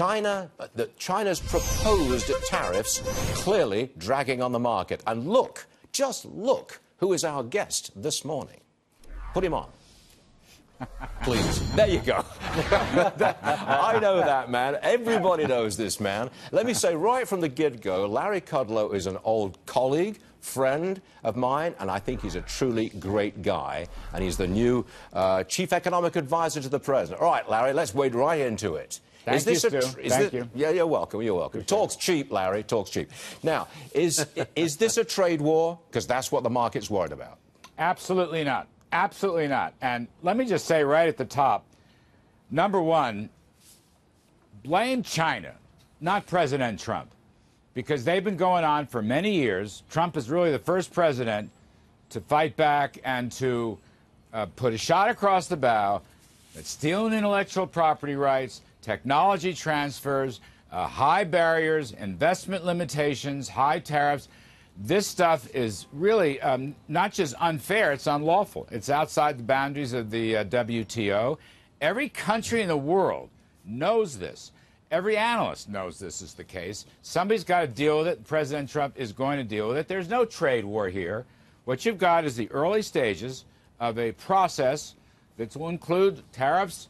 China's proposed tariffs clearly dragging on the market. And look, just look, who is our guest this morning. Put him on. Please. There you go. I know that man. Everybody knows this man. Let me say right from the get-go, Larry Kudlow is an old colleague, friend of mine, and I think he's a truly great guy. And he's the new chief economic advisor to the president. All right, Larry, let's wade right into it. Thank you, Stu. Thank you. Yeah, you're welcome. You're welcome. Talk's cheap, Larry. Talk's cheap. Now, is this a trade war? Because that's what the market's worried about. Absolutely not. Absolutely not. And let me just say right at the top, number one, blame China, not President Trump, because they've been going on for many years. Trump is really the first president to fight back and to put a shot across the bow that stealing intellectual property rights, technology transfers, high barriers, investment limitations, high tariffs. This stuff is really not just unfair, it's unlawful. It's outside the boundaries of the WTO. Every country in the world knows this. Every analyst knows this is the case. Somebody's got to deal with it. President Trump is going to deal with it. There's no trade war here. What you've got is the early stages of a process that will include tariffs,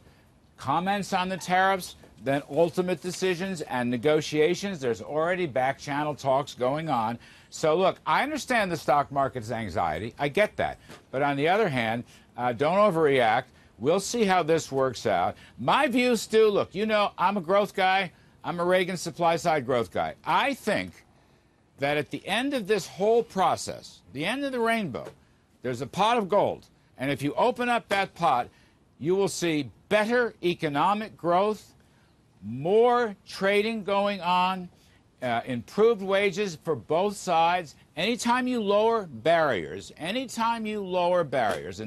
comments on the tariffs, then ultimate decisions and negotiations. There's already back-channel talks going on. So, look, I understand the stock market's anxiety. I get that. But on the other hand, don't overreact. We'll see how this works out. My view, Stu, look, you know, I'm a growth guy. I'm a Reagan supply-side growth guy. I think that at the end of this whole process, the end of the rainbow, there's a pot of gold. And if you open up that pot, you will see better economic growth, more trading going on, improved wages for both sides. Anytime you lower barriers, and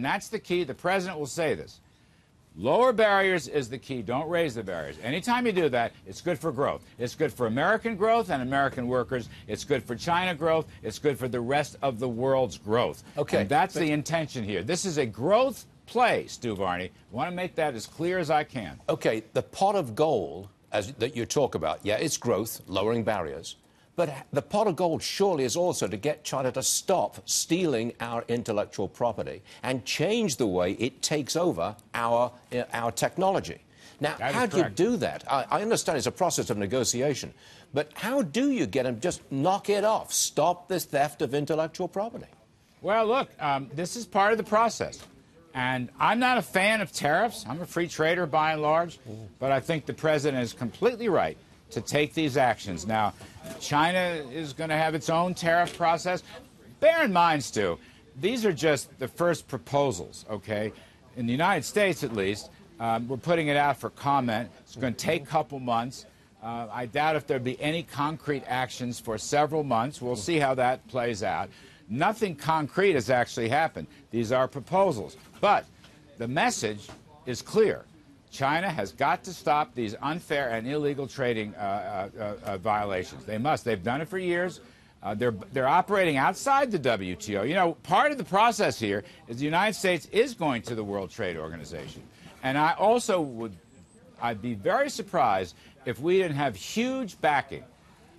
that's the key, the president will say this, lower barriers is the key. Don't raise the barriers. Anytime you do that, it's good for growth. It's good for American growth and American workers. It's good for China growth. It's good for the rest of the world's growth. Okay. And that's the intention here. This is a growth play, Stu Varney. I want to make that as clear as I can. Okay, the pot of gold that you talk about, yeah, it's growth, lowering barriers. But the pot of gold surely is also to get China to stop stealing our intellectual property and change the way it takes over our technology. Now, how do you do that? I understand it's a process of negotiation, but how do you get them just knock it off, stop this theft of intellectual property? Well, look, this is part of the process. And I'm not a fan of tariffs. I'm a free trader by and large. But I think the president is completely right to take these actions. Now, China is going to have its own tariff process. Bear in mind, Stu, these are just the first proposals, okay? In the United States, at least, we're putting it out for comment. It's going to take a couple months. I doubt if there'll be any concrete actions for several months. We'll see how that plays out. Nothing concrete has actually happened. These are proposals. But the message is clear. China has got to stop these unfair and illegal trading violations. They must. They've done it for years. They're operating outside the WTO. You know, part of the process here is the United States is going to the World Trade Organization. And I also I'd be very surprised if we didn't have huge backing.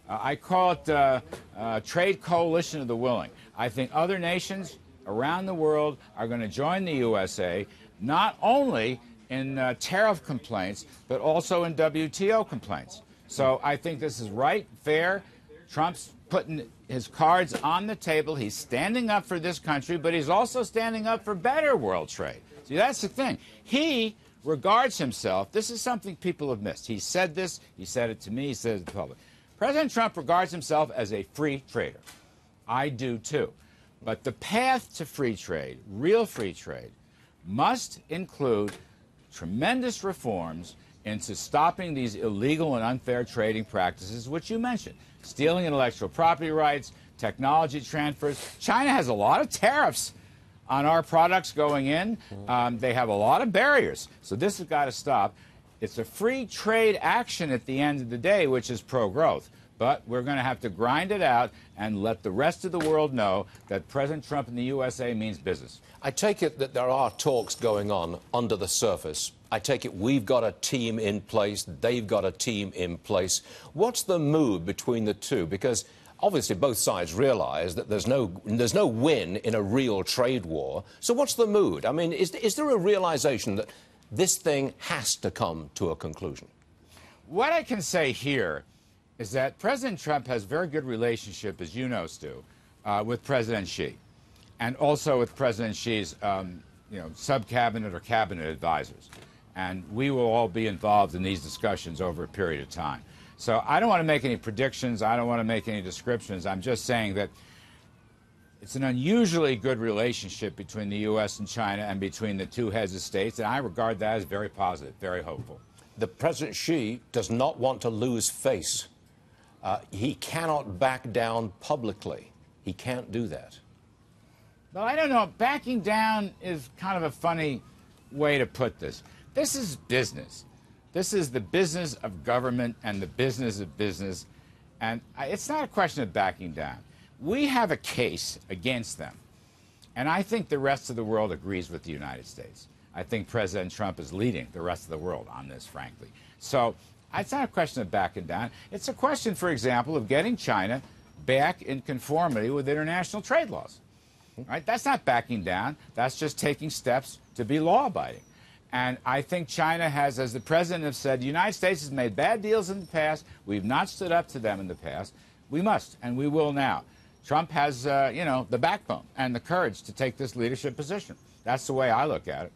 I call it trade coalition of the willing. I think other nations around the world are going to join the USA, not only in tariff complaints, but also in WTO complaints. So I think this is right, fair. Trump's putting his cards on the table. He's standing up for this country, but he's also standing up for better world trade. See, that's the thing. He regards himself, this is something people have missed. He said this, he said it to me, he said it to the public. President Trump regards himself as a free trader. I do too. But the path to free trade, real free trade, must include tremendous reforms into stopping these illegal and unfair trading practices, which you mentioned. Stealing intellectual property rights, technology transfers. China has a lot of tariffs on our products going in. They have a lot of barriers. So this has got to stop. It's a free trade action at the end of the day, which is pro-growth. But we're going to have to grind it out and let the rest of the world know that President Trump in the USA means business. I take it that there are talks going on under the surface. I take it we've got a team in place, they've got a team in place. What's the mood between the two? Because obviously both sides realize that there's no win in a real trade war. So what's the mood? I mean, is there a realization that this thing has to come to a conclusion? What I can say here is that President Trump has a very good relationship, as you know, Stu, with President Xi, and also with President Xi's sub-cabinet or cabinet advisors. And we will all be involved in these discussions over a period of time. So I don't want to make any predictions. I don't want to make any descriptions. I'm just saying that it's an unusually good relationship between the U.S. and China and between the two heads of states, and I regard that as very positive, very hopeful. The President Xi does not want to lose face. He cannot back down publicly. He can't do that. Well, I don't know. Backing down is kind of a funny way to put this. This is business. This is the business of government and the business of business. And it's not a question of backing down. We have a case against them. And I think the rest of the world agrees with the United States. I think President Trump is leading the rest of the world on this, frankly. So it's not a question of backing down. It's a question, for example, of getting China back in conformity with international trade laws. Right? That's not backing down. That's just taking steps to be law-abiding. And I think China has, as the president has said, the United States has made bad deals in the past. We've not stood up to them in the past. We must, and we will now. Trump has, the backbone and the courage to take this leadership position. That's the way I look at it.